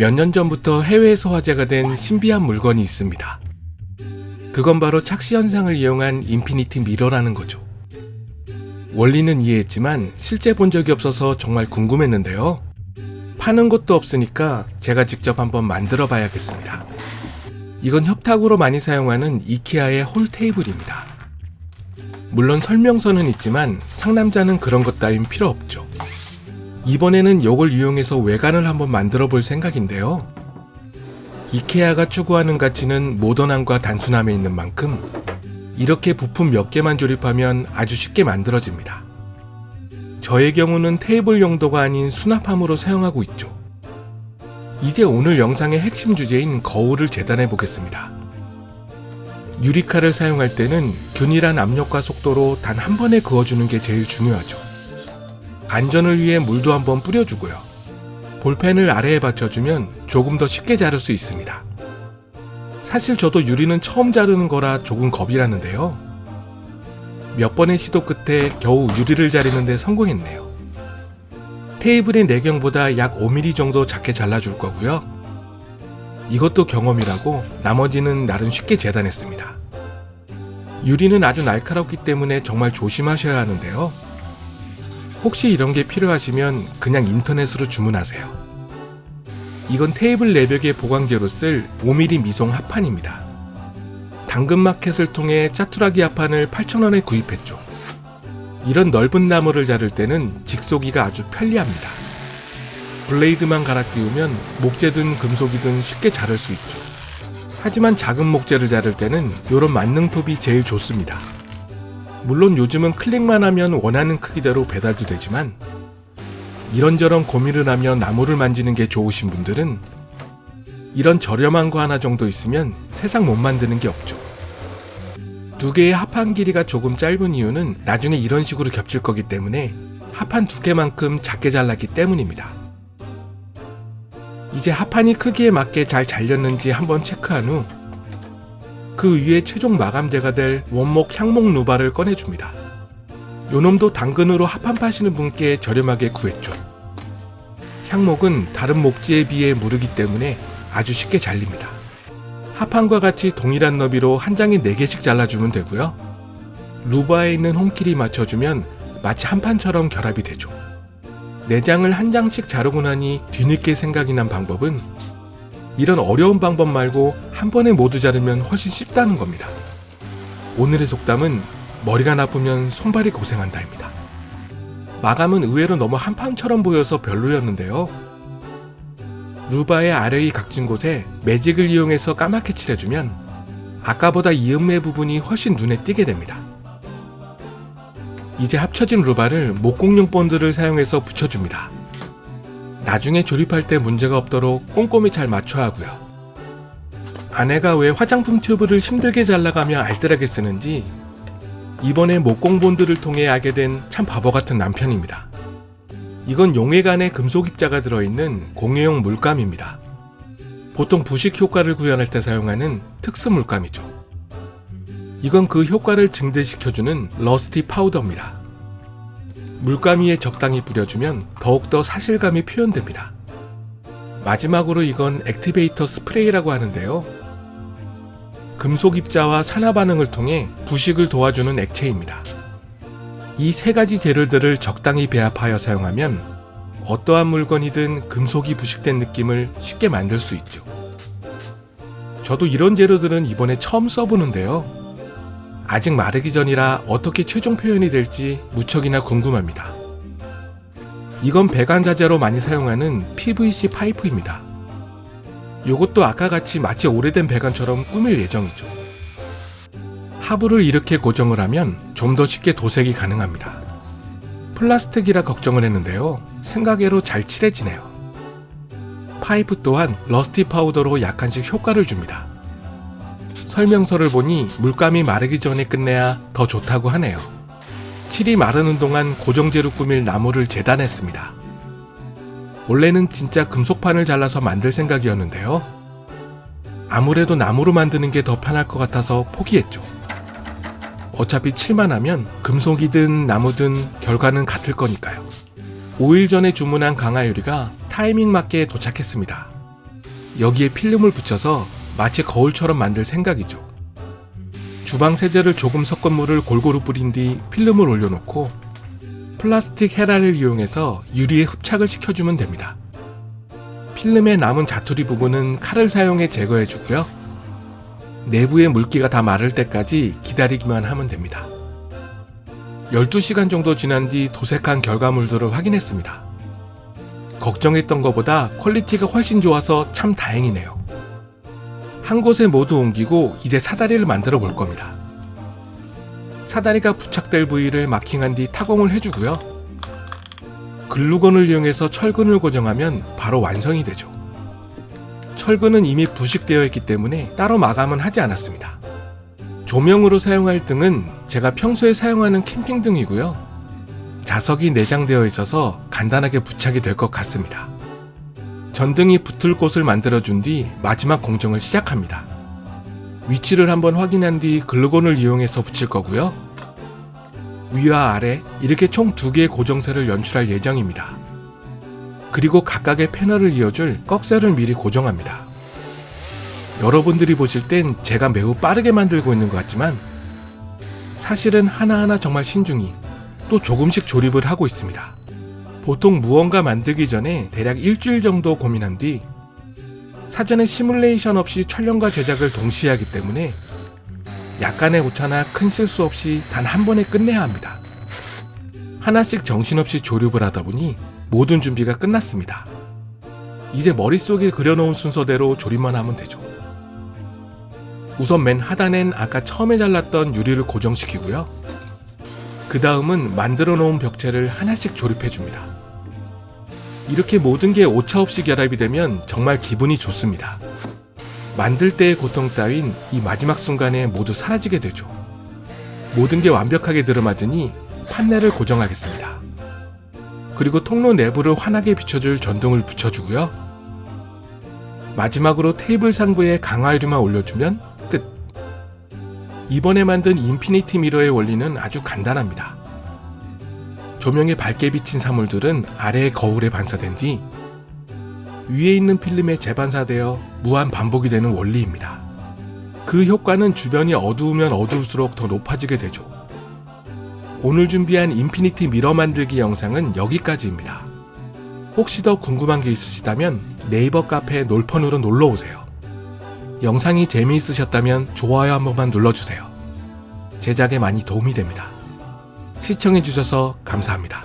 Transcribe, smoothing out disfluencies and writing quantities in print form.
몇 년 전부터 해외에서 화제가 된 신비한 물건이 있습니다. 그건 바로 착시 현상을 이용한 인피니티 미러라는 거죠. 원리는 이해했지만 실제 본 적이 없어서 정말 궁금했는데요. 파는 곳도 없으니까 제가 직접 한번 만들어 봐야겠습니다. 이건 협탁으로 많이 사용하는 이케아의 홀 테이블입니다. 물론 설명서는 있지만 상남자는 그런 것 따윈 필요 없죠. 이번에는 이걸 이용해서 외관을 한번 만들어 볼 생각인데요. 이케아가 추구하는 가치는 모던함과 단순함에 있는 만큼 이렇게 부품 몇 개만 조립하면 아주 쉽게 만들어집니다. 저의 경우는 테이블 용도가 아닌 수납함으로 사용하고 있죠. 이제 오늘 영상의 핵심 주제인 거울을 재단해 보겠습니다. 유리칼을 사용할 때는 균일한 압력과 속도로 단 한 번에 그어주는 게 제일 중요하죠. 안전을 위해 물도 한번 뿌려주고요. 볼펜을 아래에 받쳐주면 조금 더 쉽게 자를 수 있습니다. 사실 저도 유리는 처음 자르는 거라 조금 겁이 나는데요. 몇 번의 시도 끝에 겨우 유리를 자르는 데 성공했네요. 테이블의 내경보다 약 5mm 정도 작게 잘라줄 거고요. 이것도 경험이라고 나머지는 나름 쉽게 재단했습니다. 유리는 아주 날카롭기 때문에 정말 조심하셔야 하는데요. 혹시 이런 게 필요하시면 그냥 인터넷으로 주문하세요. 이건 테이블 내벽에 보강제로 쓸 5mm 미송 합판입니다. 당근마켓을 통해 짜투라기 합판을 8,000원에 구입했죠. 이런 넓은 나무를 자를 때는 직소기가 아주 편리합니다. 블레이드만 갈아 끼우면 목재든 금속이든 쉽게 자를 수 있죠. 하지만 작은 목재를 자를 때는 이런 만능톱이 제일 좋습니다. 물론 요즘은 클릭만 하면 원하는 크기대로 배달도 되지만 이런저런 고민을 하며 나무를 만지는 게 좋으신 분들은 이런 저렴한 거 하나 정도 있으면 세상 못 만드는 게 없죠. 두 개의 합판 길이가 조금 짧은 이유는 나중에 이런 식으로 겹칠 거기 때문에 합판 두 개만큼 작게 잘랐기 때문입니다. 이제 합판이 크기에 맞게 잘 잘렸는지 한번 체크한 후 그 위에 최종 마감재가 될 원목 향목 루바를 꺼내줍니다. 요놈도 당근으로 합판 파시는 분께 저렴하게 구했죠. 향목은 다른 목재에 비해 무르기 때문에 아주 쉽게 잘립니다. 합판과 같이 동일한 너비로 한 장에 4개씩 잘라주면 되고요. 루바에 있는 홈킬이 맞춰주면 마치 한판처럼 결합이 되죠. 4장을 한 장씩 자르고 나니 뒤늦게 생각이 난 방법은 이런 어려운 방법 말고 한 번에 모두 자르면 훨씬 쉽다는 겁니다. 오늘의 속담은 머리가 나쁘면 손발이 고생한다입니다. 마감은 의외로 너무 한판처럼 보여서 별로였는데요. 루바의 아래의 각진 곳에 매직을 이용해서 까맣게 칠해주면 아까보다 이음매 부분이 훨씬 눈에 띄게 됩니다. 이제 합쳐진 루바를 목공용 본드를 사용해서 붙여줍니다. 나중에 조립할 때 문제가 없도록 꼼꼼히 잘 맞춰야 하고요. 아내가 왜 화장품 튜브를 힘들게 잘라가며 알뜰하게 쓰는지 이번에 목공 본드를 통해 알게 된 참 바보 같은 남편입니다. 이건 용해간에 금속 입자가 들어있는 공예용 물감입니다. 보통 부식 효과를 구현할 때 사용하는 특수 물감이죠. 이건 그 효과를 증대시켜주는 러스티 파우더입니다. 물감 위에 적당히 뿌려주면 더욱더 사실감이 표현됩니다. 마지막으로 이건 액티베이터 스프레이라고 하는데요. 금속 입자와 산화 반응을 통해 부식을 도와주는 액체입니다. 이 3가지 재료들을 적당히 배합하여 사용하면 어떠한 물건이든 금속이 부식된 느낌을 쉽게 만들 수 있죠. 저도 이런 재료들은 이번에 처음 써보는데요. 아직 마르기 전이라 어떻게 최종 표현이 될지 무척이나 궁금합니다. 이건 배관자재로 많이 사용하는 PVC 파이프입니다. 이것도 아까 같이 마치 오래된 배관처럼 꾸밀 예정이죠. 하부를 이렇게 고정을 하면 좀 더 쉽게 도색이 가능합니다. 플라스틱이라 걱정을 했는데요. 생각외로 잘 칠해지네요. 파이프 또한 러스티 파우더로 약간씩 효과를 줍니다. 설명서를 보니 물감이 마르기 전에 끝내야 더 좋다고 하네요. 칠이 마르는 동안 고정재로 꾸밀 나무를 재단했습니다. 원래는 진짜 금속판을 잘라서 만들 생각이었는데요. 아무래도 나무로 만드는 게 더 편할 것 같아서 포기했죠. 어차피 칠만 하면 금속이든 나무든 결과는 같을 거니까요. 5일 전에 주문한 강화유리가 타이밍 맞게 도착했습니다. 여기에 필름을 붙여서 마치 거울처럼 만들 생각이죠. 주방 세제를 조금 섞은 물을 골고루 뿌린 뒤 필름을 올려놓고 플라스틱 헤라를 이용해서 유리에 흡착을 시켜주면 됩니다. 필름의 남은 자투리 부분은 칼을 사용해 제거해주고요. 내부의 물기가 다 마를 때까지 기다리기만 하면 됩니다. 12시간 정도 지난 뒤 도색한 결과물들을 확인했습니다. 걱정했던 것보다 퀄리티가 훨씬 좋아서 참 다행이네요. 한 곳에 모두 옮기고 이제 사다리를 만들어 볼 겁니다. 사다리가 부착될 부위를 마킹한 뒤 타공을 해주고요. 글루건을 이용해서 철근을 고정하면 바로 완성이 되죠. 철근은 이미 부식되어 있기 때문에 따로 마감은 하지 않았습니다. 조명으로 사용할 등은 제가 평소에 사용하는 캠핑등이고요. 자석이 내장되어 있어서 간단하게 부착이 될 것 같습니다. 전등이 붙을 곳을 만들어준 뒤 마지막 공정을 시작합니다. 위치를 한번 확인한 뒤 글루건을 이용해서 붙일 거고요. 위와 아래 이렇게 총 2개의 고정셀을 연출할 예정입니다. 그리고 각각의 패널을 이어줄 꺽쇠를 미리 고정합니다. 여러분들이 보실 땐 제가 매우 빠르게 만들고 있는 것 같지만 사실은 하나하나 정말 신중히 또 조금씩 조립을 하고 있습니다. 보통 무언가 만들기 전에 대략 일주일 정도 고민한 뒤 사전에 시뮬레이션 없이 촬영과 제작을 동시에 하기 때문에 약간의 오차나 큰 실수 없이 단 한 번에 끝내야 합니다. 하나씩 정신없이 조립을 하다 보니 모든 준비가 끝났습니다. 이제 머릿속에 그려놓은 순서대로 조립만 하면 되죠. 우선 맨 하단엔 아까 처음에 잘랐던 유리를 고정시키고요. 그 다음은 만들어 놓은 벽체를 하나씩 조립해 줍니다. 이렇게 모든 게 오차 없이 결합이 되면 정말 기분이 좋습니다. 만들 때의 고통 따윈 이 마지막 순간에 모두 사라지게 되죠. 모든 게 완벽하게 들어맞으니 판넬을 고정하겠습니다. 그리고 통로 내부를 환하게 비춰줄 전등을 붙여주고요. 마지막으로 테이블 상부에 강화유리만 올려주면 끝! 이번에 만든 인피니티 미러의 원리는 아주 간단합니다. 조명에 밝게 비친 사물들은 아래의 거울에 반사된 뒤 위에 있는 필름에 재반사되어 무한 반복이 되는 원리입니다. 그 효과는 주변이 어두우면 어두울수록 더 높아지게 되죠. 오늘 준비한 인피니티 미러 만들기 영상은 여기까지입니다. 혹시 더 궁금한 게 있으시다면 네이버 카페 놀펀으로 놀러오세요. 영상이 재미있으셨다면 좋아요 한 번만 눌러주세요. 제작에 많이 도움이 됩니다. 시청해주셔서 감사합니다.